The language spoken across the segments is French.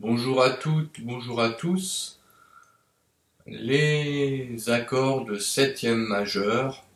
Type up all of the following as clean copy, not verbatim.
Bonjour à toutes, bonjour à tous. Les accords de septième majeur.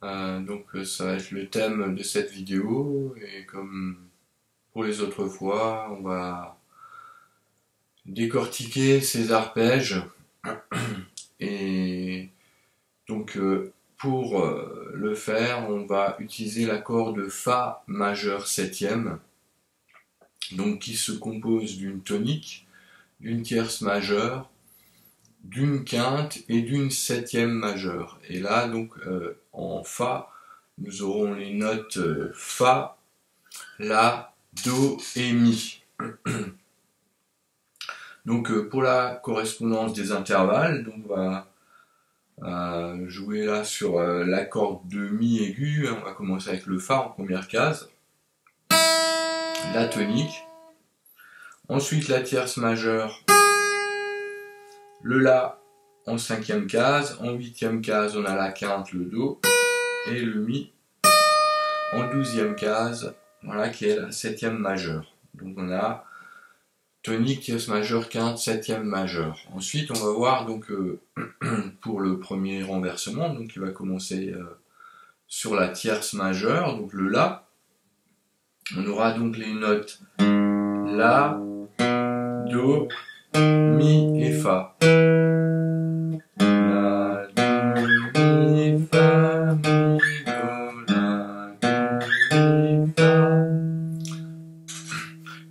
Ça va être le thème de cette vidéo et comme pour les autres fois, on va décortiquer ces arpèges. Et pour le faire, on va utiliser l'accord de Fa majeur septième, donc qui se compose d'une tonique, d'une tierce majeure, d'une quinte et d'une septième majeure. Et là, en Fa, nous aurons les notes Fa, La, Do et Mi. Pour la correspondance des intervalles, on va jouer là sur l'accord de Mi aigu. On va commencer avec le Fa en première case, la tonique, ensuite la tierce majeure, le La en cinquième case, en huitième case on a la quinte, le Do et le Mi en douzième case, voilà, qui est la septième majeure. Donc on a tonique, tierce majeure, quinte, septième majeure. Ensuite on va voir pour le premier renversement, donc il va commencer sur la tierce majeure, donc le La. On aura donc les notes La, Do, Mi et Fa. La, Do, Mi, Fa, Mi, Do, La, Do, Mi, Fa.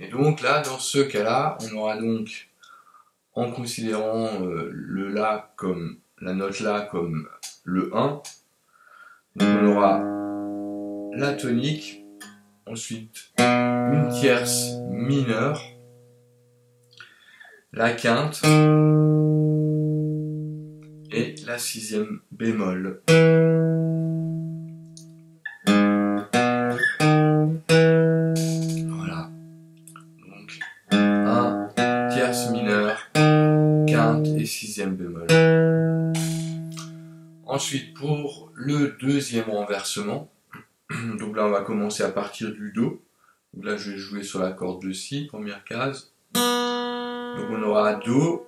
Et donc là, dans ce cas-là, on aura donc, en considérant le La comme la note La comme le 1, donc on aura la tonique, ensuite une tierce mineure, la quinte et la sixième bémol. Voilà. Donc 1, tierce mineure, quinte et sixième bémol. Ensuite, pour le deuxième renversement, donc là on va commencer à partir du Do. Donc là je vais jouer sur la corde de Si, première case. Donc on aura Do,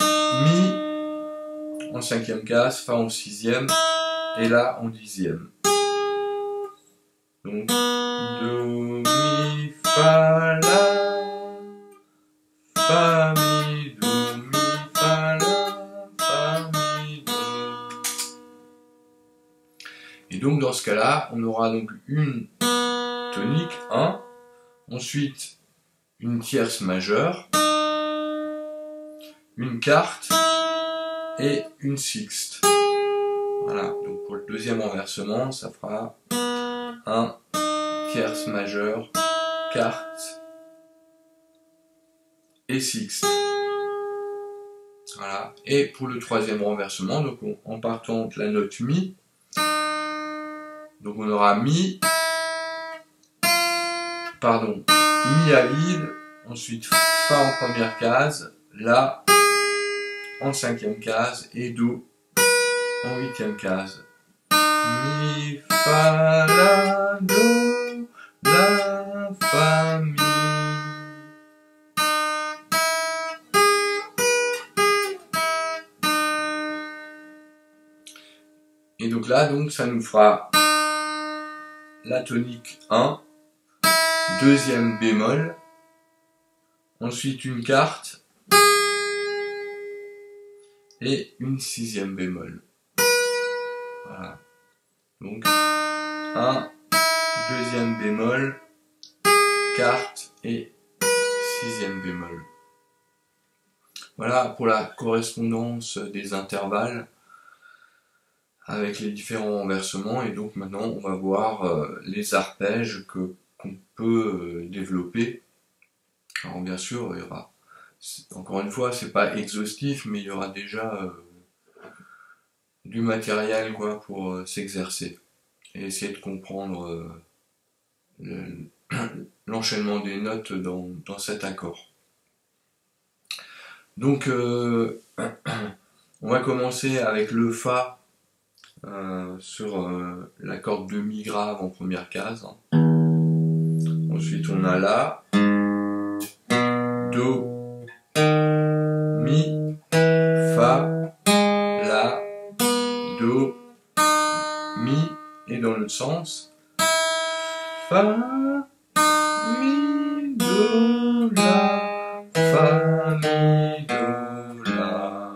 Mi en cinquième case, Fa en sixième et La en dixième. Donc Do, Mi, Fa, La, Fa, Mi, Do, Mi, Fa, La, Fa, Mi, Do. Et donc dans ce cas-là, on aura donc une tonique 1, ensuite une tierce majeure, une quarte et une sixte. Voilà, donc pour le deuxième renversement, ça fera 1, tierce majeure, quarte et sixte. Voilà. Et pour le troisième renversement, donc en partant de la note Mi, donc on aura Mi à vide, ensuite Fa en première case, La en cinquième case et Do en huitième case. Mi, Fa, La, Do, La, Fa, Mi. Et donc là, ça nous fera la tonique 1, deuxième bémol, ensuite une quarte et une sixième bémol. Voilà. Donc 1, deuxième bémol, quarte et sixième bémol. Voilà pour la correspondance des intervalles avec les différents renversements. Et donc maintenant on va voir les arpèges qu'on peut développer. Alors bien sûr il y aura, encore une fois c'est pas exhaustif, mais il y aura déjà du matériel pour s'exercer et essayer de comprendre l'enchaînement des notes dans cet accord. Donc on va commencer avec le Fa sur la corde de Mi grave en première case. Ensuite Ensuite on a La, Do, Mi, Fa, La, Do, Mi, et dans l'autre sens, Fa, Mi, Do, La, Fa, Mi, Do, La,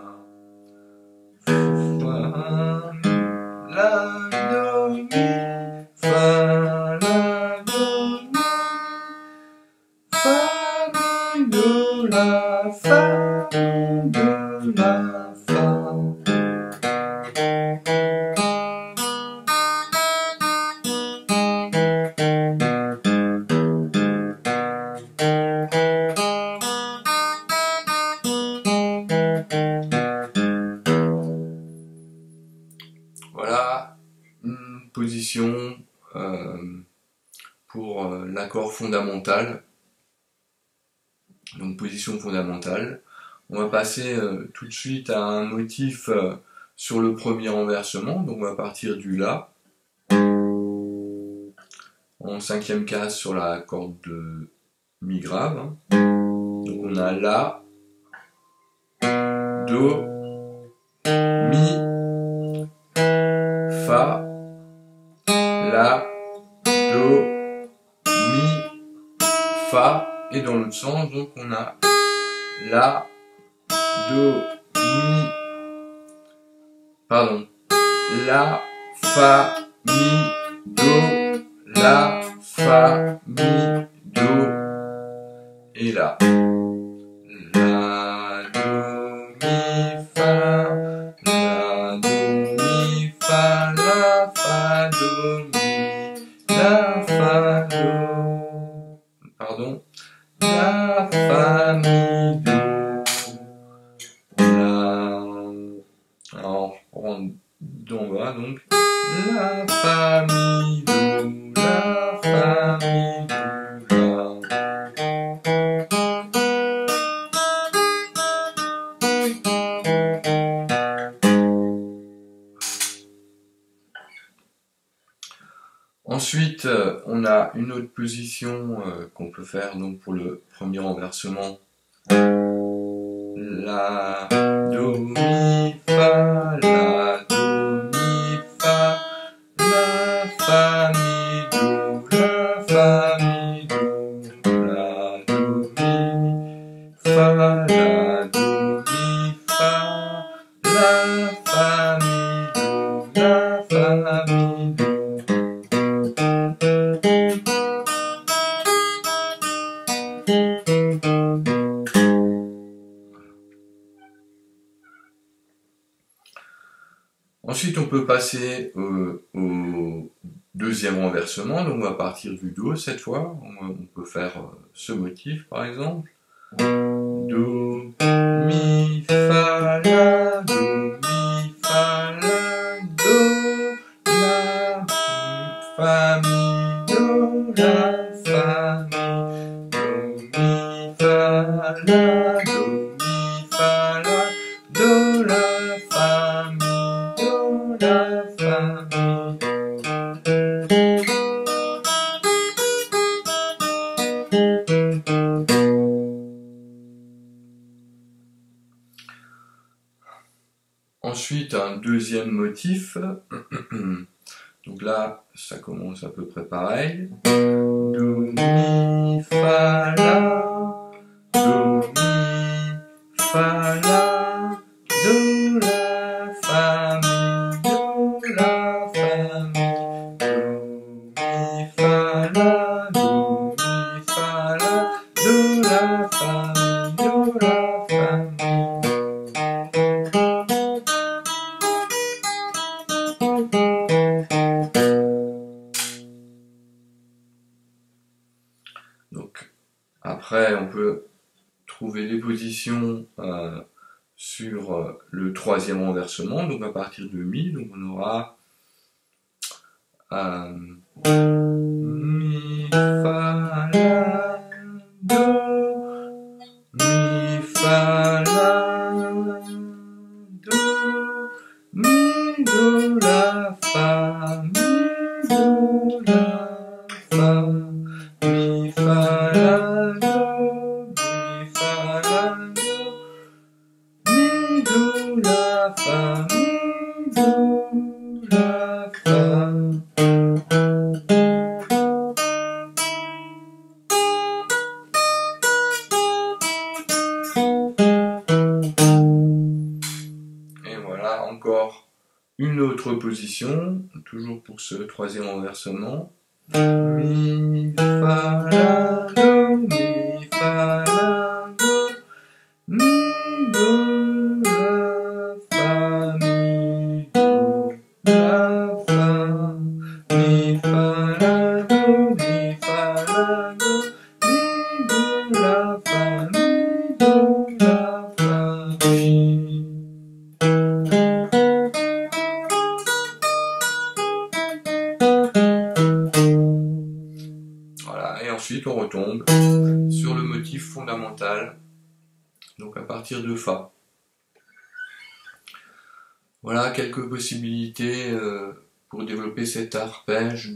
Fa, La, Do, Mi, Fa, La, Do, Mi, Fa, Mi, Do, La, Fa, Mi, Do, La, Fa. Voilà une position pour l'accord fondamental. Donc position fondamentale. On va passer tout de suite à un motif sur le premier renversement. Donc on va partir du La en cinquième case sur la corde de Mi grave. Donc on a La, Do, Mi, Fa, La, Do, Mi, Fa, et dans l'autre sens, donc on a La, Do, Mi, pardon, La, Fa, Mi, Do, La, Fa, Mi, Do, et La. La, Do, Mi, Fa, La, Do, Mi, Fa, La, Fa, Do, Mi, La, Fa, Do, pardon, La, Fa, Mi, Do, La, alors on reprend d'en bas, donc, La, Fa, Mi, Do, La, Fa, Mi, Do, La. Ensuite, on a une autre position qu'on peut faire donc pour le premier renversement. La, Do, Mi, Fa, La, Do, Mi, Fa, La, Fa, Mi, Do, La, Fa, Mi, Do, La, Do, Mi, Fa, La, Do, Mi, Fa, La, Fa, Mi, Do, La, Fa, Mi, Do. Ensuite, on peut passer au deuxième renversement. Donc, on va partir du Do cette fois. On peut faire ce motif, par exemple. Do, Mi, Fa, La, Do, Mi, Fa, La, Do, La, Fa, Mi, Do, La, Fa, Mi, Do, Mi, Fa, La, Do, Mi, Fa, La, Do, La, Fa, Mi, Do, La, Fa, Mi. Ensuite, un deuxième motif. Donc là, ça commence à peu près pareil. Do, Mi, Fa, La, Do, Mi, Fa, La, Do, La, Fa, Mi, Do, La, Fa, Mi, Do, Mi, Fa, La, Do, Mi, Fa, La, Do, La, Fa, Mi, Do, La, Fa, Mi. Donc, après, on peut trouver des positions sur le troisième renversement, donc à partir de Mi, donc on aura Mi, Fa, La, Do, Mi, Fa, La, Do, Mi, Do, La, Fa, Mi, Do, La, Fa, Mi, mi, fa, la, do, mi, fa, la, do, mi, do, la, fa, mi, do, la, fa. Et voilà, encore une autre position, toujours pour ce troisième renversement. Mi, fa, la, do, mi, fa, la, do, mi, do, la, fa, mi, do, la, fa, mi, fa, la, do, mi, fa, la, do, mi, do, la, fa, mi, do, la, fa, mi. Voilà, et ensuite on retombe sur le motif fondamental, donc à partir de Fa. Voilà quelques possibilités pour développer cet arpège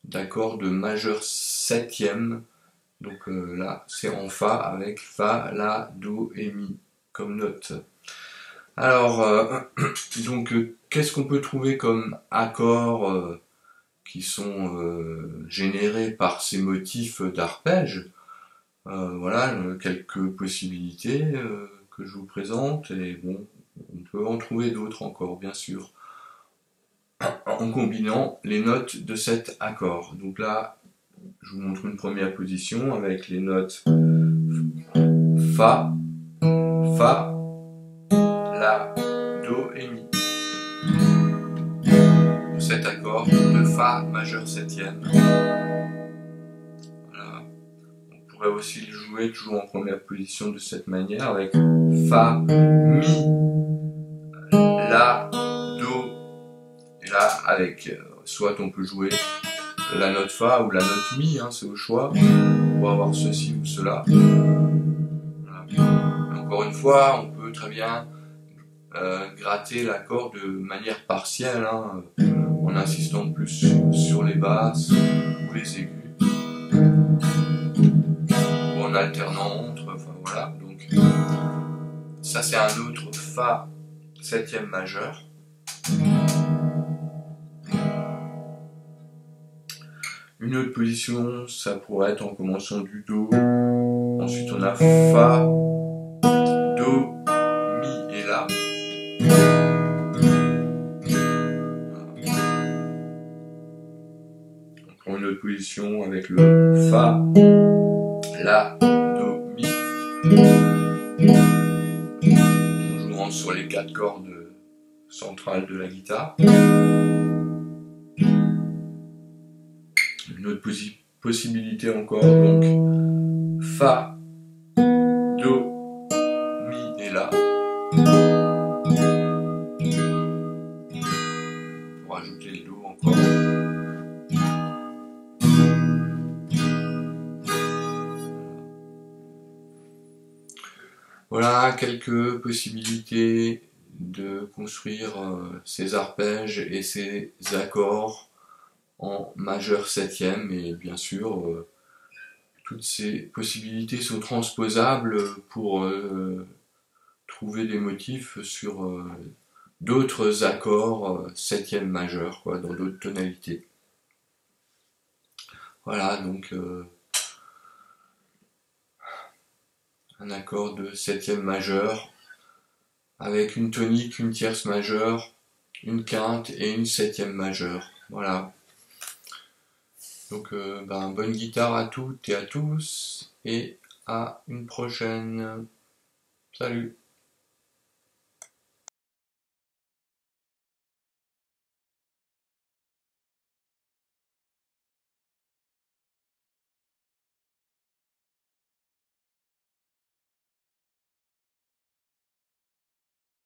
d'accords de majeur septième. Donc là c'est en Fa avec Fa, La, Do et Mi comme note. Alors, qu'est-ce qu'on peut trouver comme accords qui sont générés par ces motifs d'arpège? Voilà quelques possibilités que je vous présente, et bon, on peut en trouver d'autres encore, bien sûr, en combinant les notes de cet accord. Donc là, je vous montre une première position avec les notes Fa, Fa, La, Do et Mi. Cet accord de Fa majeur septième. Voilà. On pourrait aussi le jouer toujours en première position de cette manière avec Fa, Mi, La, Do, et là avec soit on peut jouer la note Fa ou la note Mi, hein, c'est au choix, pour avoir ceci ou cela. Voilà. Encore une fois, on peut très bien gratter l'accord de manière partielle, hein, en insistant plus sur les basses ou les aigus, ou en alternant entre, enfin voilà. Donc ça c'est un autre Fa septième majeur. Une autre position, ça pourrait être en commençant du Do. Ensuite on a Fa, Do, Mi et La. Encore une autre position avec le Fa, La, Do, Mi. En jouant sur les 4 cordes centrales de la guitare. Une autre possibilité encore, donc Fa, Do, Mi et La. Pour ajouter le Do encore. Voilà quelques possibilités de construire ces arpèges et ces accords en majeur septième, et bien sûr toutes ces possibilités sont transposables pour trouver des motifs sur d'autres accords septième majeur, quoi, dans d'autres tonalités. Voilà, donc un accord de septième majeur avec une tonique, une tierce majeure, une quinte et une septième majeure. Voilà. Donc bonne guitare à toutes et à tous, et à une prochaine. Salut!